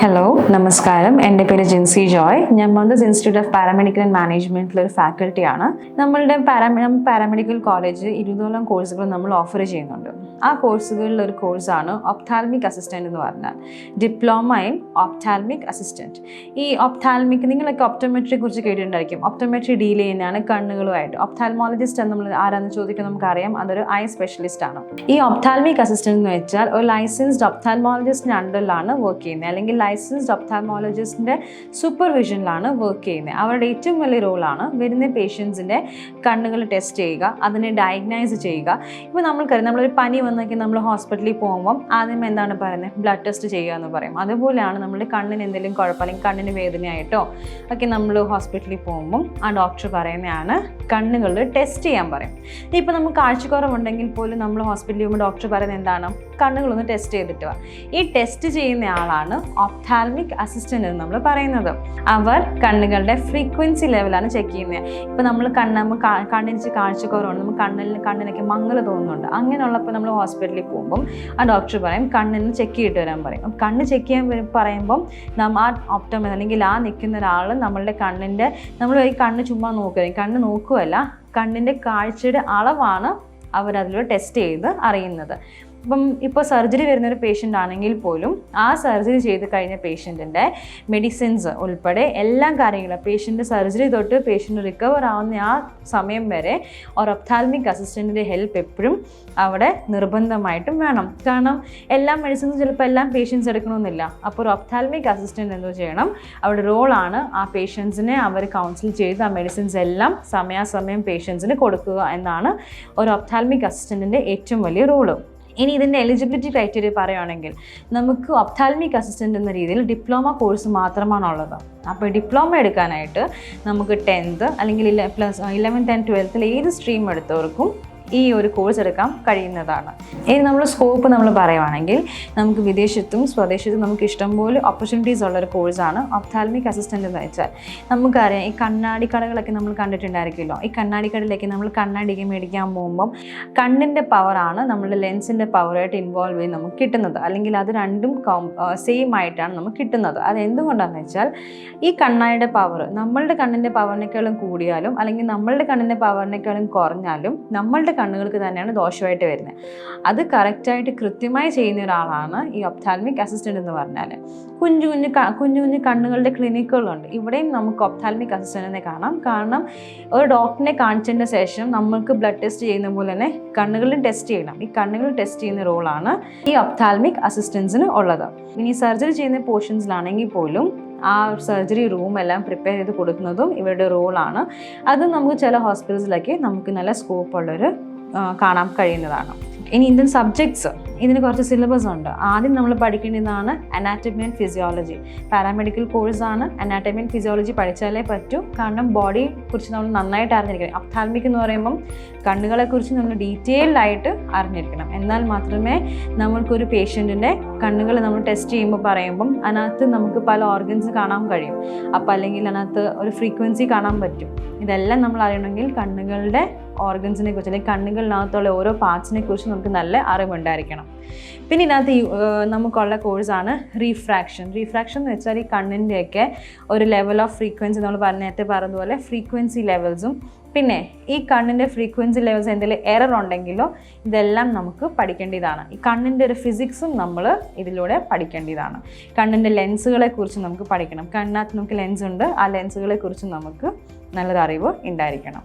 Hello, നമസ്കാരം. എൻ്റെ പേര് ജിൻസി ജോയ്. ഞാൻ മന്ദസ് ഇൻസ്റ്റിറ്റ്യൂട്ട് ഓഫ് പാരാമെഡിക്കൽ ആൻഡ് മാനേജ്മെൻറ്റിലൊരു ഫാക്കൽറ്റിയാണ്. നമ്മളുടെ പാരാമെഡിക്കൽ കോളേജ് 20ഓളം കോഴ്സുകൾ നമ്മൾ ഓഫർ ചെയ്യുന്നുണ്ട്. ആ കോഴ്സുകളിൽ ഒരു കോഴ്സാണ് ഒപ്താൽമിക് അസിസ്റ്റൻ്റ് എന്ന് പറഞ്ഞാൽ, ഡിപ്ലോമ ഇൻ ഒപ്താൽമിക് അസിസ്റ്റൻറ്റ്. ഈ ഒപ്താൽമിക്, നിങ്ങളൊക്കെ ഒപ്റ്റോമെട്രിയെ കുറിച്ച് കേട്ടിട്ടുണ്ടായിരിക്കും. ഒപ്റ്റോമെട്രി ഡീൽ ചെയ്യുന്നതാണ് കണ്ണുകളുമായിട്ട്. ഒപ്താൽമോളജിസ്റ്റ് എന്ന് നമ്മൾ ആരാന്ന് ചോദിക്കാൻ നമുക്കറിയാം, അതൊരു ഐ സ്പെഷ്യലിസ്റ്റ് ആണ്. ഈ ഒപ്താൽമിക് അസിസ്റ്റൻ്റ് എന്ന് വെച്ചാൽ ഒരു ലൈസൻസ്ഡ് ഒപ്താൽമോളജിസ്റ്റിൻ്റെ അണ്ടറിലാണ് വർക്ക് ചെയ്യുന്നത്, അല്ലെങ്കിൽ ലൈസൻസ്ഡ് ഒപ്താൽമോളജിസ്റ്റിൻ്റെ സൂപ്പർവിഷനിലാണ് വർക്ക് ചെയ്യുന്നത്. അവരുടെ ഏറ്റവും വലിയ റോളാണ് വരുന്ന പേഷ്യൻസിൻ്റെ കണ്ണുകൾ ടെസ്റ്റ് ചെയ്യുക, അതിനെ ഡയഗ്നൈസ് ചെയ്യുക. ഇപ്പോൾ നമ്മൾക്കറിയാം, നമ്മളൊരു പനി വന്നൊക്കെ നമ്മൾ ഹോസ്പിറ്റലിൽ പോകുമ്പം ആദ്യം എന്താണ് പറയുന്നത്, ബ്ലഡ് ടെസ്റ്റ് ചെയ്യുക എന്ന് പറയും. അതുപോലെയാണ് നമ്മുടെ കണ്ണിന് എന്തെങ്കിലും കുഴപ്പം, അല്ലെങ്കിൽ കണ്ണിന് വേദനയായിട്ടോ ഒക്കെ നമ്മൾ ഹോസ്പിറ്റലിൽ പോകുമ്പം ആ ഡോക്ടർ പറയുന്നതാണ് കണ്ണുകൾ ടെസ്റ്റ് ചെയ്യാൻ പറയും. ഇപ്പോൾ നമുക്ക് കാഴ്ചക്കുറവുണ്ടെങ്കിൽ പോലും നമ്മൾ ഹോസ്പിറ്റലിൽ പോകുമ്പോൾ ഡോക്ടർ പറയുന്നത് എന്താണ്, കണ്ണുകളൊന്ന് ടെസ്റ്റ് ചെയ്തിട്ട് വാ. ഈ ടെസ്റ്റ് ചെയ്യുന്ന ആളാണ് ഒപ്താൽമിക് അസിസ്റ്റൻ്റ് എന്ന് നമ്മൾ പറയുന്നത്. അവർ കണ്ണുകളുടെ ഫ്രീക്വൻസി ലെവലാണ് ചെക്ക് ചെയ്യുന്നത്. ഇപ്പോൾ നമ്മൾ കണ്ണിന് കാഴ്ചക്കുറവുണ്ട്, നമുക്ക് കണ്ണിനൊക്കെ മങ്ങൽ തോന്നുന്നുണ്ട്. അങ്ങനെയുള്ളപ്പോൾ നമ്മൾ ഹോസ്പിറ്റലിൽ പോകുമ്പം ആ ഡോക്ടർ പറയും കണ്ണിന് ചെക്ക് ചെയ്തിട്ട് വരാൻ പറയും. കണ്ണ് ചെക്ക് ചെയ്യാൻ പറയുമ്പം ആ ഒപ്റ്റോമെട്രിസ്റ്റ് അല്ലെങ്കിൽ ആ നിൽക്കുന്ന ഒരാൾ നമ്മളുടെ കണ്ണിൻ്റെ, നമ്മൾ ഈ കണ്ണ് ചുമ്മാ നോക്കുക, കണ്ണ് നോക്കുകയല്ല, കണ്ണിൻ്റെ കാഴ്ചയുടെ അളവാണ് അവരതിലൂടെ ടെസ്റ്റ് ചെയ്ത് അറിയുന്നത്. ഇപ്പോൾ സർജറി വരുന്നൊരു പേഷ്യൻ്റ് ആണെങ്കിൽ പോലും ആ സർജറി ചെയ്ത് കഴിഞ്ഞ പേഷ്യൻറ്റിൻ്റെ മെഡിസിൻസ് ഉൾപ്പെടെ എല്ലാ കാര്യങ്ങളും, പേഷ്യൻ്റ് സർജറി തൊട്ട് പേഷ്യൻ്റ് റിക്കവർ ആവുന്ന ആ സമയം വരെ ഒരു ഒപ്താൽമിക് അസിസ്റ്റൻറ്റിൻ്റെ ഹെൽപ്പ് എപ്പോഴും അവിടെ നിർബന്ധമായിട്ടും വേണം. കാരണം എല്ലാ മെഡിസിൻസും ചിലപ്പോൾ എല്ലാം പേഷ്യൻസ് എടുക്കണമെന്നില്ല. അപ്പോൾ ഒരു ഒപ്താൽമിക് അസിസ്റ്റൻ്റ് എന്തോ ചെയ്യണം, അവിടെ റോളാണ് ആ പേഷ്യൻസിനെ അവർ കൗൺസിൽ ചെയ്ത് ആ മെഡിസിൻസ് എല്ലാം സമയാസമയം പേഷ്യൻസിന് കൊടുക്കുക എന്നാണ് ഒരു ഒപ്താൽമിക് അസിസ്റ്റൻറ്റിൻ്റെ ഏറ്റവും വലിയ റോള്. ഇനി ഇതിൻ്റെ എലിജിബിലിറ്റി ക്രൈറ്റീരിയ പറയുകയാണെങ്കിൽ, നമുക്ക് ഒപ്താൽമിക് അസിസ്റ്റൻ്റ് എന്ന രീതിയിൽ ഡിപ്ലോമ കോഴ്സ് മാത്രമാണുള്ളത്. അപ്പോൾ ഡിപ്ലോമ എടുക്കാനായിട്ട് നമുക്ക് 10th അല്ലെങ്കിൽ 11th and 12th ഏത് സ്ട്രീം എടുത്തവർക്കും ഈ ഒരു കോഴ്സ് എടുക്കാൻ കഴിയുന്നതാണ്. ഇനി നമ്മൾ സ്കോപ്പ് നമ്മൾ പറയുവാണെങ്കിൽ, നമുക്ക് വിദേശത്തും സ്വദേശത്തും നമുക്ക് ഇഷ്ടംപോലെ ഓപ്പർച്യൂണിറ്റീസ് ഉള്ളൊരു കോഴ്സാണ് ഒപ്താൽമിക് അസിസ്റ്റൻ്റ് എന്ന് വെച്ചാൽ. നമുക്കറിയാം, ഈ കണ്ണാടി കടകളൊക്കെ നമ്മൾ കണ്ടിട്ടുണ്ടായിരിക്കുമല്ലോ. ഈ കണ്ണാടി കടയിലേക്ക് നമ്മൾ കണ്ണാടിക്ക് മേടിക്കാൻ പോകുമ്പം കണ്ണിൻ്റെ പവറാണ് നമ്മളുടെ ലെൻസിൻ്റെ പവറായിട്ട് ഇൻവോൾവ് ചെയ്ത് നമുക്ക് കിട്ടുന്നത്, അല്ലെങ്കിൽ അത് രണ്ടും സെയിം ആയിട്ടാണ് നമുക്ക് കിട്ടുന്നത്. അതെന്തുകൊണ്ടാണെന്ന് വെച്ചാൽ, ഈ കണ്ണാടിയുടെ പവർ നമ്മളുടെ കണ്ണിൻ്റെ പവറിനേക്കാളും കൂടിയാലും അല്ലെങ്കിൽ നമ്മളുടെ കണ്ണിൻ്റെ പവറിനേക്കാളും കുറഞ്ഞാലും നമ്മളുടെ കണ്ണുകൾക്ക് തന്നെയാണ് ദോഷമായിട്ട് വരുന്നത്. അത് കറക്റ്റായിട്ട് കൃത്യമായി ചെയ്യുന്ന ഒരാളാണ് ഈ ഒപ്താൽമിക് അസിസ്റ്റൻ്റ് എന്ന് പറഞ്ഞാൽ. കുഞ്ഞു കുഞ്ഞു കണ്ണുകളുടെ ക്ലിനിക്കുകളുണ്ട്. ഇവിടെയും നമുക്ക് ഒപ്താൽമിക് അസിസ്റ്റൻറ്റിനെ കാണാം. കാരണം ഒരു ഡോക്ടറിനെ കാണിച്ചതിൻ്റെ ശേഷം നമ്മൾക്ക് ബ്ലഡ് ടെസ്റ്റ് ചെയ്യുന്ന പോലെ തന്നെ കണ്ണുകളിലും ടെസ്റ്റ് ചെയ്യണം. ഈ കണ്ണുകൾ ടെസ്റ്റ് ചെയ്യുന്ന റോളാണ് ഈ ഒപ്താൽമിക് അസിസ്റ്റൻസിന് ഉള്ളത്. ഇനി സർജറി ചെയ്യുന്ന പോർഷൻസിലാണെങ്കിൽ പോലും ആ സർജറി റൂം എല്ലാം പ്രിപ്പയർ ചെയ്ത് കൊടുക്കുന്നതും ഇവരുടെ റോളാണ്. അത് നമുക്ക് ചില ഹോസ്പിറ്റൽസിലൊക്കെ നമുക്ക് നല്ല സ്കോപ്പുള്ളൊരു കാണാൻ കഴിയുന്നതാണ്. ഇനി ഇന്ത്യൻ സബ്ജക്ട്സ്, ഇതിന് കുറച്ച് സിലബസ് ഉണ്ട്. ആദ്യം നമ്മൾ പഠിക്കേണ്ടതാണ് അനാറ്റമി ആൻഡ് ഫിസിയോളജി. പാരാമെഡിക്കൽ കോഴ്സാണ്. അനാറ്റമി ആൻഡ് ഫിസിയോളജി പഠിച്ചാലേ പറ്റൂ. കാരണം ബോഡിയെ കുറിച്ച് നമ്മൾ നന്നായിട്ട് അറിഞ്ഞിരിക്കണം. ഒപ്താൽമിക് എന്ന് പറയുമ്പം കണ്ണുകളെക്കുറിച്ച് നമ്മൾ ഡീറ്റെയിൽഡ് ആയിട്ട് അറിഞ്ഞിരിക്കണം. എന്നാൽ മാത്രമേ നമ്മൾക്കൊരു പേഷ്യൻറ്റിൻ്റെ കണ്ണുകൾ നമ്മൾ ടെസ്റ്റ് ചെയ്യുമ്പോൾ പറയുമ്പം അതിനകത്ത് നമുക്ക് പല ഓർഗൻസ് കാണാൻ കഴിയും. അപ്പോൾ അല്ലെങ്കിൽ അതിനകത്ത് ഒരു ഫ്രീക്വൻസി കാണാൻ പറ്റും. ഇതെല്ലാം നമ്മൾ അറിയണമെങ്കിൽ കണ്ണുകളുടെ ഓർഗൻസിനെ കുറിച്ച്, അല്ലെങ്കിൽ കണ്ണുകളിനകത്തുള്ള ഓരോ പാർട്സിനെ കുറിച്ച് നമുക്ക് നല്ല അറിവുണ്ടായിരിക്കണം. പിന്നെ ഇതിനകത്ത് നമുക്കുള്ള കോഴ്സാണ് റീഫ്രാക്ഷൻ. റീഫ്രാക്ഷൻ എന്ന് വെച്ചാൽ ഈ കണ്ണിൻ്റെയൊക്കെ ഒരു ലെവൽ ഓഫ് ഫ്രീക്വൻസി, നമ്മൾ നേരത്തെ പറഞ്ഞതുപോലെ ഫ്രീക്വൻസി ലെവൽസും, പിന്നെ ഈ കണ്ണിൻ്റെ ഫ്രീക്വൻസി ലെവൽസ് എന്തെങ്കിലും എറർ ഉണ്ടെങ്കിലോ ഇതെല്ലാം നമുക്ക് പഠിക്കേണ്ടതാണ്. ഈ കണ്ണിൻ്റെ ഒരു ഫിസിക്സും നമ്മൾ ഇതിലൂടെ പഠിക്കേണ്ടതാണ്. കണ്ണിൻ്റെ ലെൻസുകളെ കുറിച്ച് നമുക്ക് പഠിക്കണം. കണ്ണിനകത്ത് നമുക്ക് ലെൻസ് ഉണ്ട്, ആ ലെൻസുകളെ കുറിച്ച് നമുക്ക് നല്ലൊരു അറിവ് ഉണ്ടായിരിക്കണം.